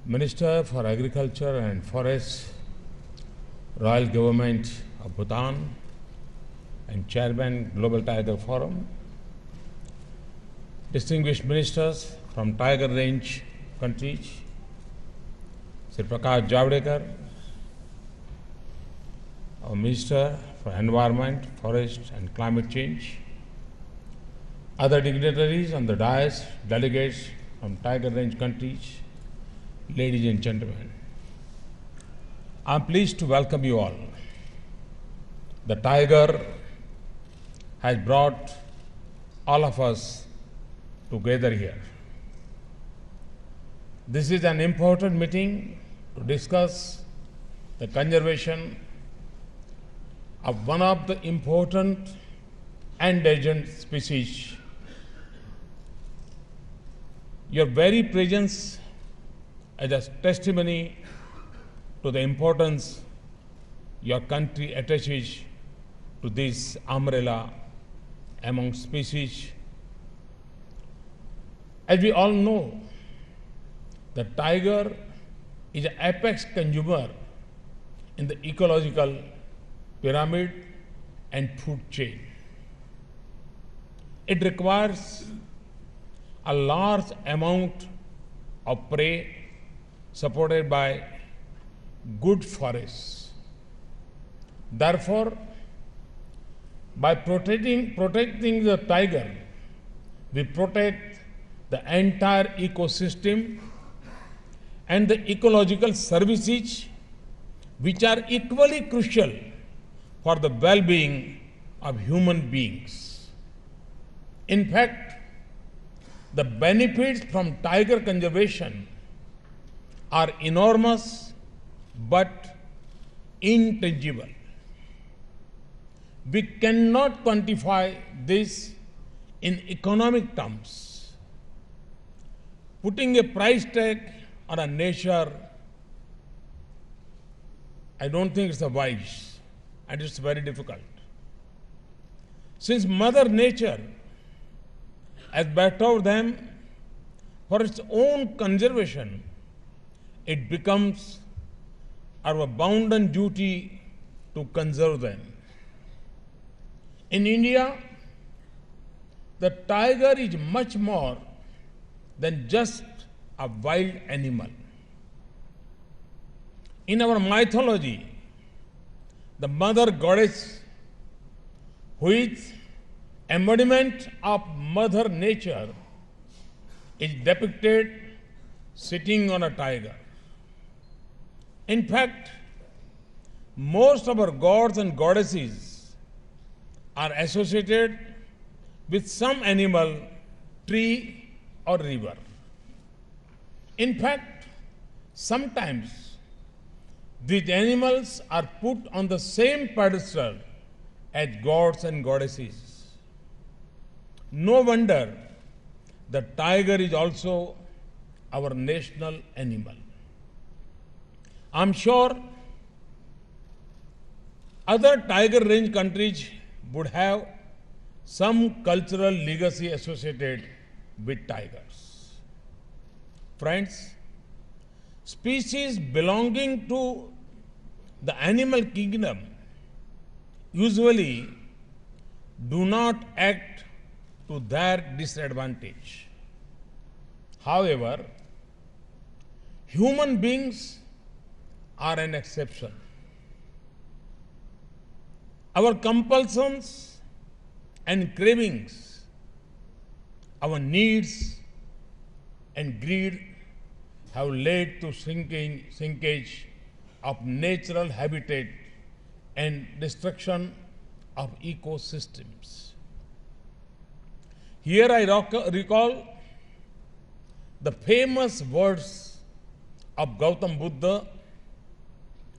Minister for Agriculture and Forests, Royal Government of Bhutan, and Chairman Global Tiger Forum, distinguished ministers from Tiger Range countries, Sri Prakash Javadekar, our Minister for Environment, Forest and Climate Change, other dignitaries on the dais, delegates from Tiger Range countries, ladies and gentlemen, I am pleased to welcome you all. The tiger has brought all of us together here. This is an important meeting to discuss the conservation of one of the important endangered species. Your very presence as a testimony to the importance your country attaches to this umbrella among species. As we all know, the tiger is an apex consumer in the ecological pyramid and food chain. It requires a large amount of prey supported by good forests. Therefore, by protecting the tiger, we protect the entire ecosystem and the ecological services which are equally crucial for the well-being of human beings. In fact, the benefits from tiger conservation are enormous but intangible. We cannot quantify this in economic terms. Putting a price tag on a nature, I don't think it's a wise, and it's very difficult. Since Mother Nature has bestowed them for its own conservation, it becomes our bounden duty to conserve them. In India, the tiger is much more than just a wild animal. In our mythology, the mother goddess, who is embodiment of Mother Nature, is depicted sitting on a tiger. In fact, most of our gods and goddesses are associated with some animal, tree, or river. In fact, sometimes these animals are put on the same pedestal as gods and goddesses. No wonder the tiger is also our national animal. I'm sure other tiger range countries would have some cultural legacy associated with tigers. Friends, species belonging to the animal kingdom usually do not act to their disadvantage. However, human beings are an exception. Our compulsions and cravings, our needs and greed have led to shrinkage of natural habitat and destruction of ecosystems. Here I recall the famous words of Gautam Buddha,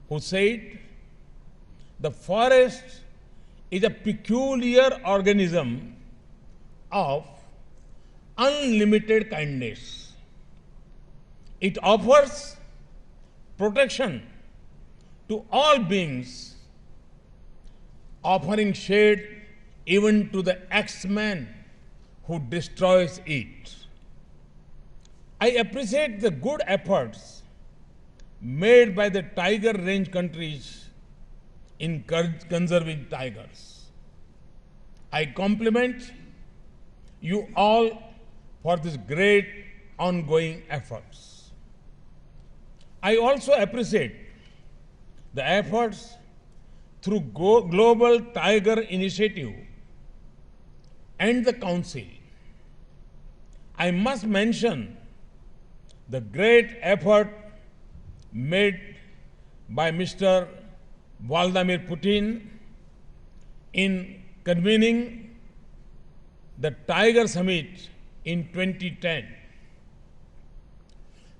who said, "The forest is a peculiar organism of unlimited kindness. It offers protection to all beings, offering shade even to the X-man who destroys it." I appreciate the good efforts made by the tiger range countries in conserving tigers. I compliment you all for this great ongoing efforts. I also appreciate the efforts through Global Tiger Initiative and the Council. I must mention the great effort made by Mr. Vladimir Putin in convening the Tiger Summit in 2010.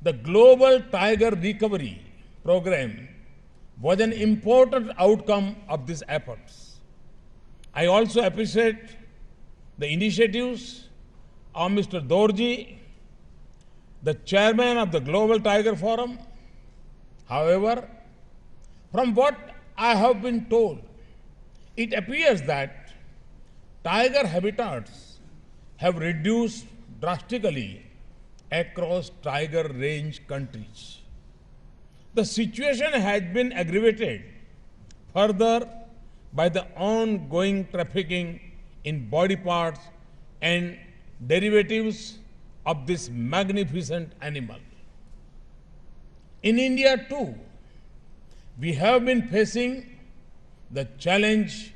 The Global Tiger Recovery Program was an important outcome of these efforts. I also appreciate the initiatives of Mr. Dorji, the chairman of the Global Tiger Forum. However, from what I have been told, it appears that tiger habitats have reduced drastically across tiger range countries. The situation has been aggravated further by the ongoing trafficking in body parts and derivatives of this magnificent animal. In India too, we have been facing the challenge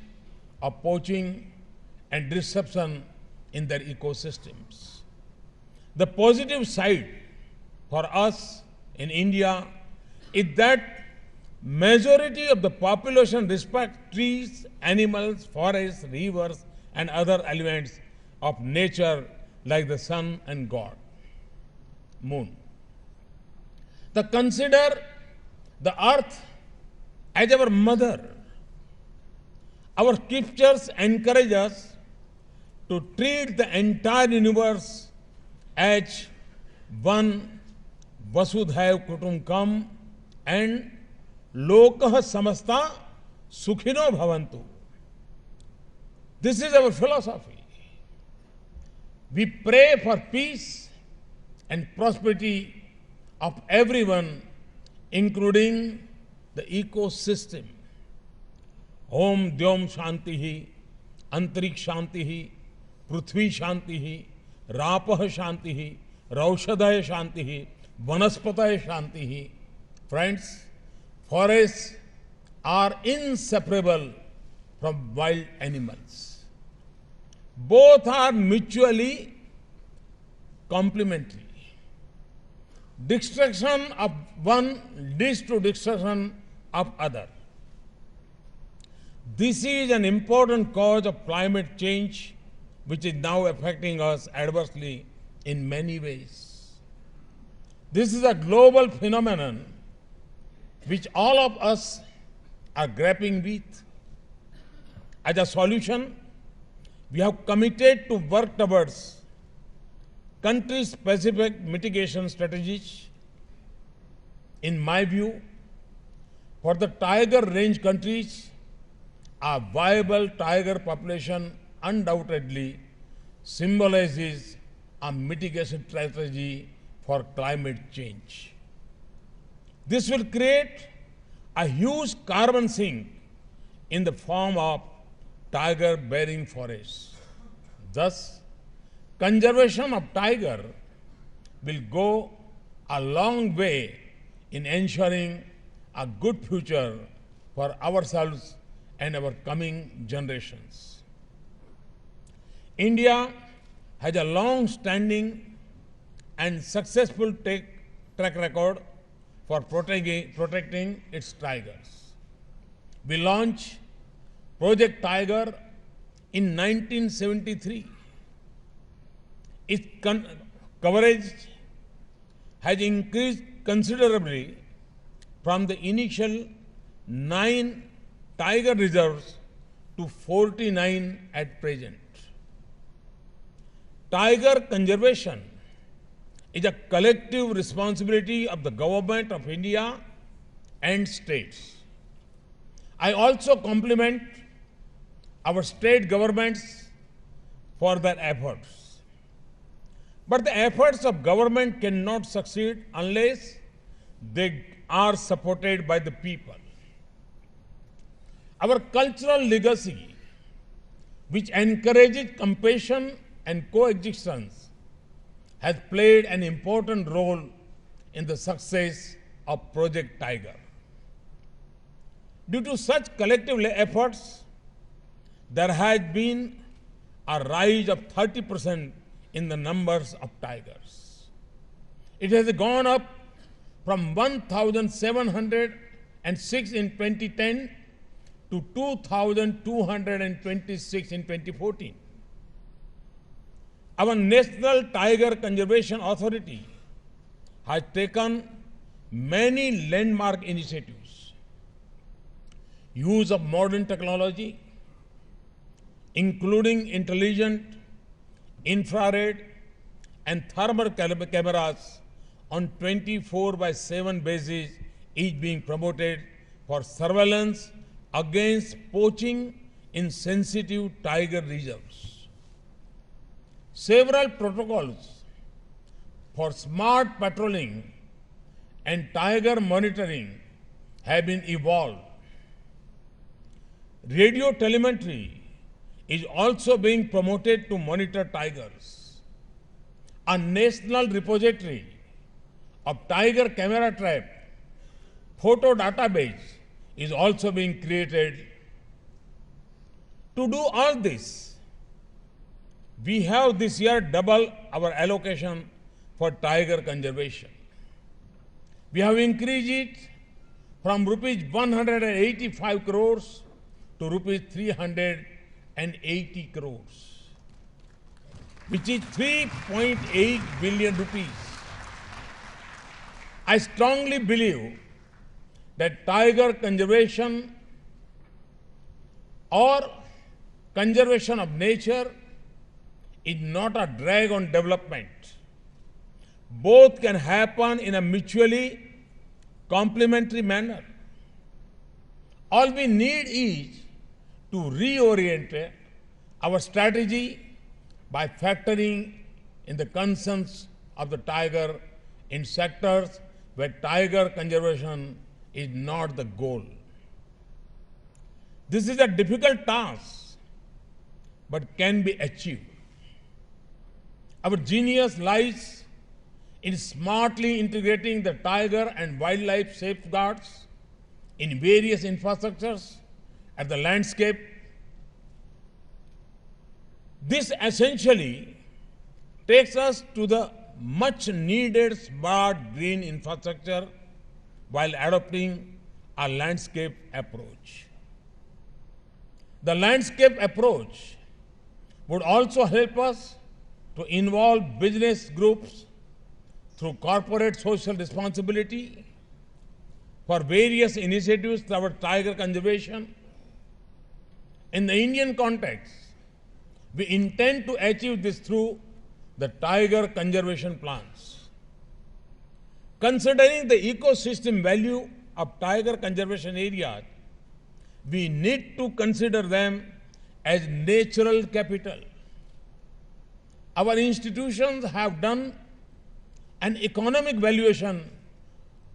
of poaching and disruption in their ecosystems. The positive side for us in India is that majority of the population respect trees, animals, forests, rivers, and other elements of nature like the sun and God, moon. They consider the earth as our mother. Our scriptures encourage us to treat the entire universe as one Vasudhaiv Kutumbakam and Lokah Samasta Sukhino Bhavantu. This is our philosophy. We pray for peace and prosperity of everyone, including the ecosystem. Om Dyom Shantihi, Antarik Shantihi, Prithvi Shantihi, Rapah Shantihi, Raushadaya Shantihi, Vanaspataya Shantihi. Friends, forests are inseparable from wild animals. Both are mutually complementary. Destruction of one leads to destruction of other. This is an important cause of climate change, which is now affecting us adversely in many ways. This is a global phenomenon which all of us are grappling with. As a solution, we have committed to work towards country-specific mitigation strategies. In my view, for the tiger range countries, a viable tiger population undoubtedly symbolizes a mitigation strategy for climate change. This will create a huge carbon sink in the form of tiger-bearing forests. Thus, conservation of tiger will go a long way in ensuring a good future for ourselves and our coming generations. India has a long-standing and successful track record for protecting its tigers. We launched Project Tiger in 1973. Its coverage has increased considerably from the initial 9 tiger reserves to 49 at present. Tiger conservation is a collective responsibility of the Government of India and states. I also compliment our state governments for their efforts. But the efforts of government cannot succeed unless they are supported by the people. Our cultural legacy, which encourages compassion and coexistence, has played an important role in the success of Project Tiger. Due to such collective efforts, there has been a rise of 30% in the numbers of tigers. It has gone up from 1,706 in 2010 to 2,226 in 2014. Our National Tiger Conservation Authority has taken many landmark initiatives. Use of modern technology, including intelligent, infrared, and thermal cameras on 24/7 basis is being promoted for surveillance against poaching in sensitive tiger reserves. Several protocols for smart patrolling and tiger monitoring have been evolved. Radio telemetry is also being promoted to monitor tigers. A national repository of tiger camera trap photo database is also being created. To do all this, we have this year doubled our allocation for tiger conservation. We have increased it from rupees 185 crores to rupees 380 crores, which is 3.8 billion rupees. I strongly believe that tiger conservation or conservation of nature is not a drag on development. Both can happen in a mutually complementary manner. All we need is to reorient our strategy by factoring in the concerns of the tiger in sectors where tiger conservation is not the goal. This is a difficult task, but can be achieved. Our genius lies in smartly integrating the tiger and wildlife safeguards in various infrastructures at the landscape. This essentially takes us to the much needed smart green infrastructure while adopting a landscape approach. The landscape approach would also help us to involve business groups through corporate social responsibility for various initiatives toward tiger conservation. In the Indian context, we intend to achieve this through the tiger conservation plans. Considering the ecosystem value of tiger conservation areas, we need to consider them as natural capital. Our institutions have done an economic valuation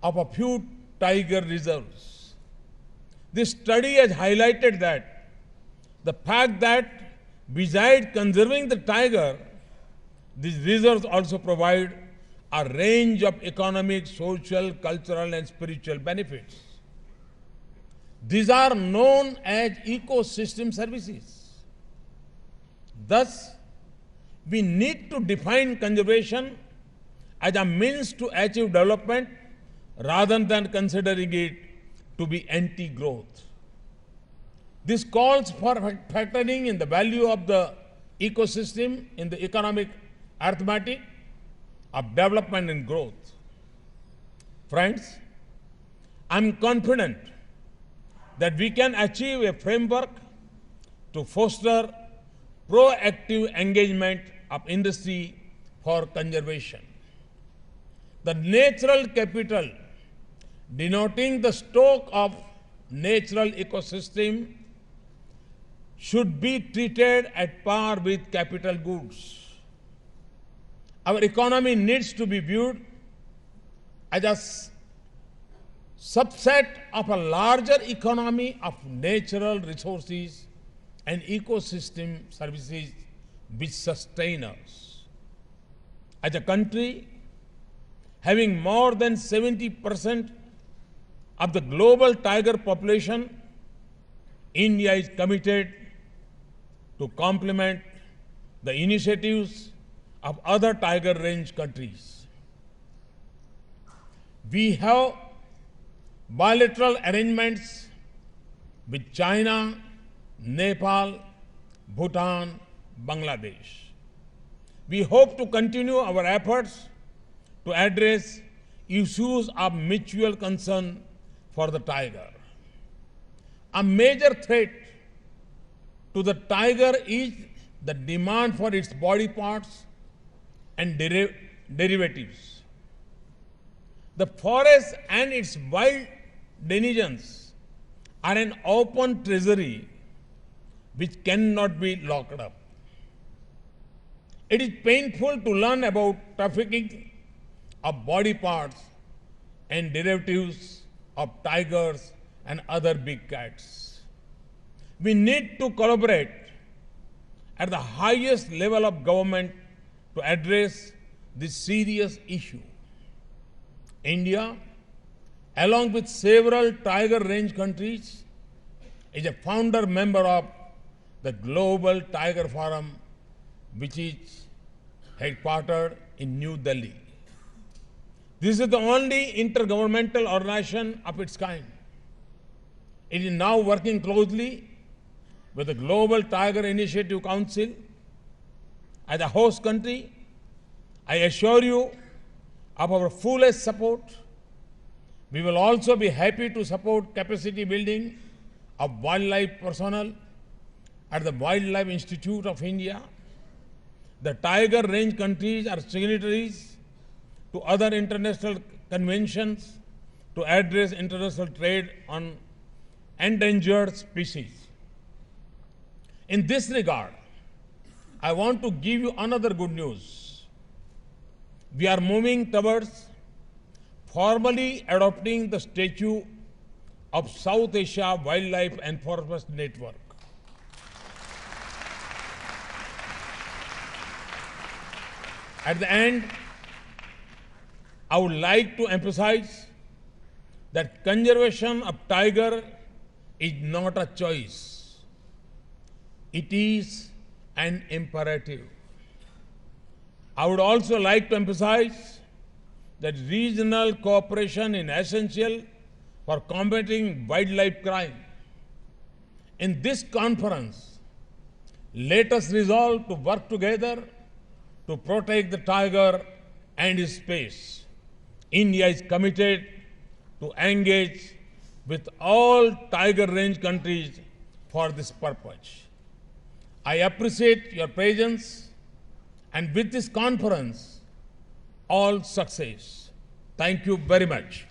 of a few tiger reserves. This study has highlighted that the fact that besides conserving the tiger, these reserves also provide a range of economic, social, cultural, and spiritual benefits. These are known as ecosystem services. Thus, we need to define conservation as a means to achieve development rather than considering it to be anti-growth. This calls for factoring in the value of the ecosystem in the economic arithmetic of development and growth. Friends, I'm confident that we can achieve a framework to foster proactive engagement of industry for conservation. The natural capital, denoting the stock of natural ecosystem, should be treated at par with capital goods. Our economy needs to be viewed as subset of a larger economy of natural resources and ecosystem services which sustain us. As a country having more than 70% of the global tiger population, India is committed to complement the initiatives of other tiger range countries. We have bilateral arrangements with China, Nepal, Bhutan, Bangladesh. We hope to continue our efforts to address issues of mutual concern for the tiger. A major threat to the tiger is the demand for its body parts and derivatives. The forest and its wild denizens are an open treasury which cannot be locked up. It is painful to learn about trafficking of body parts and derivatives of tigers and other big cats. We need to collaborate at the highest level of government to address this serious issue. India, along with several tiger range countries, is a founder member of the Global Tiger Forum, which is headquartered in New Delhi. This is the only intergovernmental organization of its kind. It is now working closely with the Global Tiger Initiative Council. As a host country, I assure you of our fullest support. We will also be happy to support capacity building of wildlife personnel at the Wildlife Institute of India. The tiger range countries are signatories to other international conventions to address international trade on endangered species. In this regard, I want to give you another good news. We are moving towards formally adopting the statute of South Asia Wildlife Enforcement Network. At the end, I would like to emphasize that conservation of tiger is not a choice. It is an imperative. I would also like to emphasize that regional cooperation is essential for combating wildlife crime. In this conference, let us resolve to work together to protect the tiger and his space. India is committed to engage with all tiger range countries for this purpose. I appreciate your presence and with this conference, all success. Thank you very much.